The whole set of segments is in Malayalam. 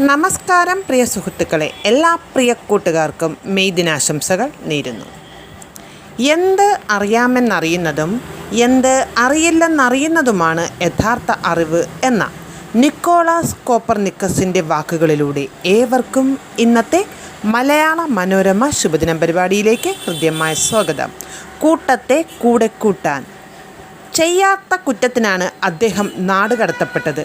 നമസ്കാരം പ്രിയ സുഹൃത്തുക്കളെ, എല്ലാ പ്രിയ കൂട്ടുകാർക്കും മെയ് ദിനാശംസകൾ നേരുന്നു. എന്ത് അറിയാമെന്നറിയുന്നതും എന്ത് അറിയില്ലെന്നറിയുന്നതുമാണ് യഥാർത്ഥ അറിവ് എന്ന നിക്കോളാസ് കോപ്പർനിക്കസിൻ്റെ വാക്കുകളിലൂടെ ഏവർക്കും ഇന്നത്തെ മലയാള മനോരമ ശുഭദിനം പരിപാടിയിലേക്ക് ഹൃദ്യമായ സ്വാഗതം. കൂട്ടത്തെ കൂടെ കൂട്ടാൻ. ചെയ്യാത്ത കുറ്റത്തിനാണ് അദ്ദേഹം നാടുകടത്തപ്പെട്ടത്.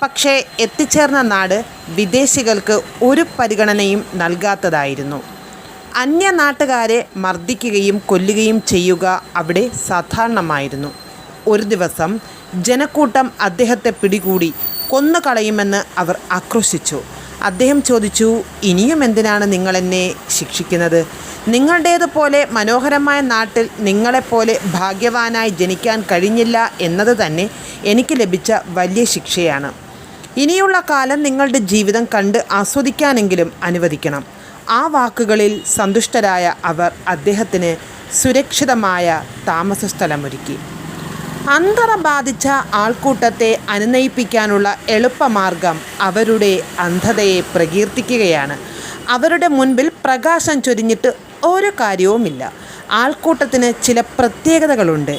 പക്ഷേ എത്തിച്ചേർന്ന നാട് വിദേശികൾക്ക് ഒരു പരിഗണനയും നൽകാത്തതായിരുന്നു. അന്യനാട്ടുകാരെ മർദ്ദിക്കുകയും കൊല്ലുകയും ചെയ്യുക അവിടെ സാധാരണമായിരുന്നു. ഒരു ദിവസം ജനക്കൂട്ടം അദ്ദേഹത്തെ പിടികൂടി കൊന്നുകളയുമെന്ന് അവർ ആക്രോശിച്ചു. അദ്ദേഹം ചോദിച്ചു, ഇനിയും എന്തിനാണ് നിങ്ങളെന്നെ ശിക്ഷിക്കുന്നത്? നിങ്ങളുടേതുപോലെ മനോഹരമായ നാട്ടിൽ നിങ്ങളെപ്പോലെ ഭാഗ്യവാനായി ജനിക്കാൻ കഴിഞ്ഞില്ല എന്നത് തന്നെ എനിക്ക് ലഭിച്ച വലിയ ശിക്ഷയാണ്. ഇനിയുള്ള കാലം നിങ്ങളുടെ ജീവിതം കണ്ട് ആസ്വദിക്കാനെങ്കിലും അനുവദിക്കണം. ആ വാക്കുകളിൽ സന്തുഷ്ടരായ അവർ അദ്ദേഹത്തിന് സുരക്ഷിതമായ താമസസ്ഥലമൊരുക്കി. അന്ധത ബാധിച്ച ആൾക്കൂട്ടത്തെ അനുനയിപ്പിക്കാനുള്ള എളുപ്പമാർഗം അവരുടെ അന്ധതയെ പ്രകീർത്തിക്കുകയാണ്. അവരുടെ മുൻപിൽ പ്രകാശം ചൊരിഞ്ഞിട്ട് ഒരു കാര്യവുമില്ല. ആൾക്കൂട്ടത്തിന് ചില പ്രത്യേകതകളുണ്ട്.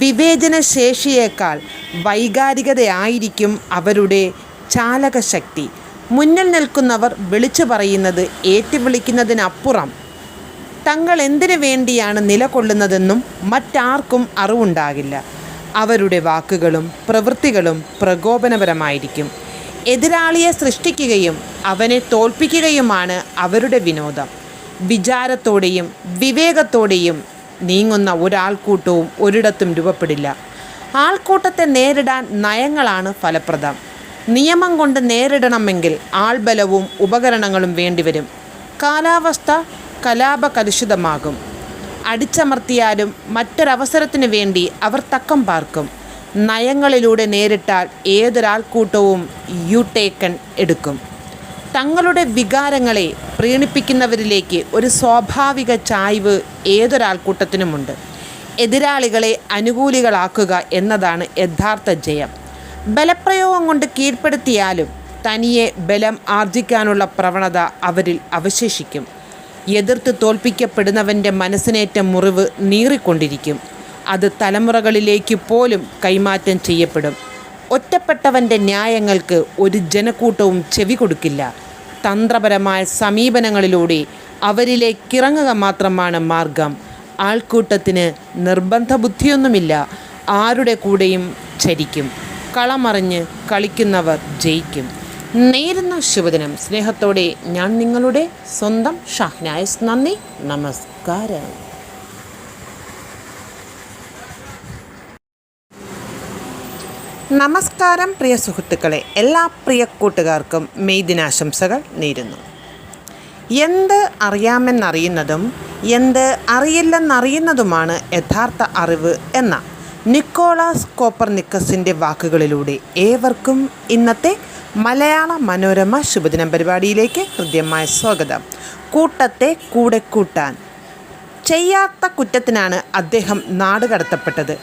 വിവേചനശേഷിയേക്കാൾ വൈകാരികതയായിരിക്കും അവരുടെ ചാലകശക്തി. മുന്നിൽ നിൽക്കുന്നവർ വിളിച്ചു പറയുന്നത് ഏറ്റുവിളിക്കുന്നതിനപ്പുറം തങ്ങൾ എന്തിനു വേണ്ടിയാണ് നിലകൊള്ളുന്നതെന്നും മറ്റാർക്കും അറിവുണ്ടാകില്ല. അവരുടെ വാക്കുകളും പ്രവൃത്തികളും പ്രകോപനപരമായിരിക്കും. എതിരാളിയെ സൃഷ്ടിക്കുകയും അവനെ തോൽപ്പിക്കുകയുമാണ് അവരുടെ വിനോദം. വിചാരത്തോടെയും വിവേകത്തോടെയും നീങ്ങുന്ന ഒരാൾക്കൂട്ടവും ഒരിടത്തും രൂപപ്പെടില്ല. ആൾക്കൂട്ടത്തെ നേരിടാൻ നയങ്ങളാണ് ഫലപ്രദം. നിയമം കൊണ്ട് നേരിടണമെങ്കിൽ ആൾബലവും ഉപകരണങ്ങളും വേണ്ടിവരും. കാലാവസ്ഥ കലാപകലുഷിതമാകും. അടിച്ചമർത്തിയാലും മറ്റൊരവസരത്തിനു വേണ്ടി അവർ തക്കം പാർക്കും. നയങ്ങളിലൂടെ നേരിട്ടാൽ ഏതൊരാൾക്കൂട്ടവും യൂടേക്കൺ എടുക്കും. തങ്ങളുടെ വികാരങ്ങളെ പ്രീണിപ്പിക്കുന്നവരിലേക്ക് ഒരു സ്വാഭാവിക ചായ്വ് ഏതൊരാൾക്കൂട്ടത്തിനുമുണ്ട്. എതിരാളികളെ അനുകൂലികളാക്കുക എന്നതാണ് യഥാർത്ഥ ജയം. ബലപ്രയോഗം കൊണ്ട് കീഴ്പ്പെടുത്തിയാലും തനിയെ ബലം ആർജിക്കാനുള്ള പ്രവണത അവരിൽ അവശേഷിക്കും. എതിർത്ത് തോൽപ്പിക്കപ്പെടുന്നവൻ്റെ മനസ്സിനേറ്റ മുറിവ് നീറിക്കൊണ്ടിരിക്കും. അത് തലമുറകളിലേക്ക് പോലും കൈമാറ്റം ചെയ്യപ്പെടും. ഒറ്റപ്പെട്ടവൻ്റെ ന്യായങ്ങൾക്ക് ഒരു ജനക്കൂട്ടവും ചെവി കൊടുക്കില്ല. തന്ത്രപരമായ സമീപനങ്ങളിലൂടെ അവരിലേക്കിറങ്ങുക മാത്രമാണ് മാർഗം. ആൾക്കൂട്ടത്തിന് നിർബന്ധ ബുദ്ധിയൊന്നുമില്ല. ആരുടെ കൂടെയും ചരിക്കും. കളമറിഞ്ഞ് കളിക്കുന്നവർ ജയിക്കും. നേരുന്ന ശുഭദിനം. സ്നേഹത്തോടെ ഞാൻ നിങ്ങളുടെ സ്വന്തം ഷഹ്നായിസ്. നന്ദി, നമസ്കാരം. നമസ്കാരം പ്രിയ സുഹൃത്തുക്കളെ, എല്ലാ പ്രിയ കൂട്ടുകാർക്കും മെയ് ദിനാശംസകൾ നേരുന്നു. എന്ത് അറിയാമെന്നറിയുന്നതും എന്ത് അറിയില്ലെന്നറിയുന്നതുമാണ് യഥാർത്ഥ അറിവ് എന്ന നിക്കോളാസ് കോപ്പർനിക്കസിൻ്റെ വാക്കുകളിലൂടെ ഏവർക്കും ഇന്നത്തെ മലയാള മനോരമ ശുഭദിനം പരിപാടിയിലേക്ക് ഹൃദ്യമായ സ്വാഗതം. കൂട്ടത്തെ കൂടെ കൂട്ടാൻ. ചെയ്യാത്ത കുറ്റത്തിനാണ് അദ്ദേഹം നാടുകടത്തപ്പെട്ടത്.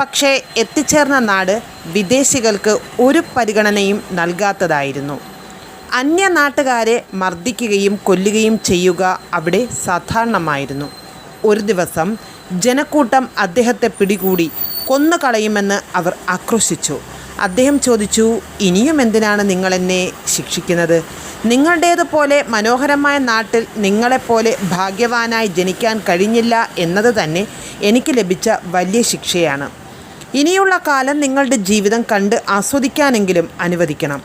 പക്ഷേ എത്തിച്ചേർന്ന നാട് വിദേശികൾക്ക് ഒരു പരിഗണനയും നൽകാത്തതായിരുന്നു. അന്യനാട്ടുകാരെ മർദ്ദിക്കുകയും കൊല്ലുകയും ചെയ്യുക അവിടെ സാധാരണമായിരുന്നു. ഒരു ദിവസം ജനക്കൂട്ടം അദ്ദേഹത്തെ പിടികൂടി കൊന്നുകളയുമെന്ന് അവർ ആക്രോശിച്ചു. അദ്ദേഹം ചോദിച്ചു, ഇനിയും എന്തിനാണ് നിങ്ങളെന്നെ ശിക്ഷിക്കുന്നത്? നിങ്ങളുടേതുപോലെ മനോഹരമായ നാട്ടിൽ നിങ്ങളെപ്പോലെ ഭാഗ്യവാനായി ജനിക്കാൻ കഴിഞ്ഞില്ല എന്നത് തന്നെ എനിക്ക് ലഭിച്ച വലിയ ശിക്ഷയാണ്. ഇനിയുള്ള കാലം നിങ്ങളുടെ ജീവിതം കണ്ട് ആസ്വദിക്കാനെങ്കിലും അനുവദിക്കണം.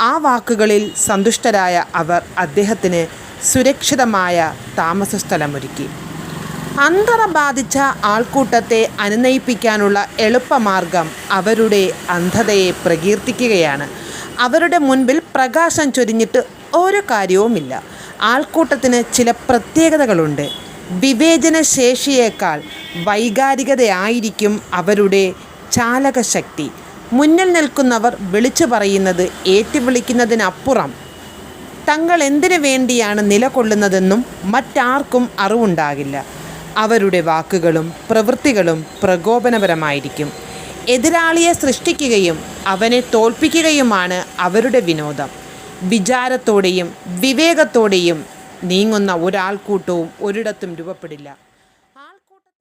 ആ വാക്കുകളിൽ സന്തുഷ്ടരായ അവർ അദ്ദേഹത്തിന് സുരക്ഷിതമായ താമസസ്ഥലമൊരുക്കി. അന്ധത ബാധിച്ച ആൾക്കൂട്ടത്തെ അനുനയിപ്പിക്കാനുള്ള എളുപ്പമാർഗം അവരുടെ അന്ധതയെ പ്രകീർത്തിക്കുകയാണ്. അവരുടെ മുൻപിൽ പ്രകാശം ചൊരിഞ്ഞിട്ട് ഒരു കാര്യവുമില്ല. ആൾക്കൂട്ടത്തിന് ചില പ്രത്യേകതകളുണ്ട്. വിവേചനശേഷിയേക്കാൾ വൈകാരികതയായിരിക്കും അവരുടെ ചാലകശക്തി. മുന്നിൽ നിൽക്കുന്നവർ വിളിച്ചു പറയുന്നത് ഏറ്റുവിളിക്കുന്നതിനപ്പുറം തങ്ങൾ എന്തിനു വേണ്ടിയാണ് നിലകൊള്ളുന്നതെന്നും മറ്റാർക്കും അറിവുണ്ടാകില്ല. അവരുടെ വാക്കുകളും പ്രവൃത്തികളും പ്രകോപനപരമായിരിക്കും. എതിരാളിയെ സൃഷ്ടിക്കുകയും അവനെ തോൽപ്പിക്കുകയുമാണ് അവരുടെ വിനോദം. വിചാരത്തോടെയും വിവേകത്തോടെയും നീങ്ങുന്ന ഒരാൾക്കൂട്ടവും ഒരിടത്തും രൂപപ്പെടില്ല.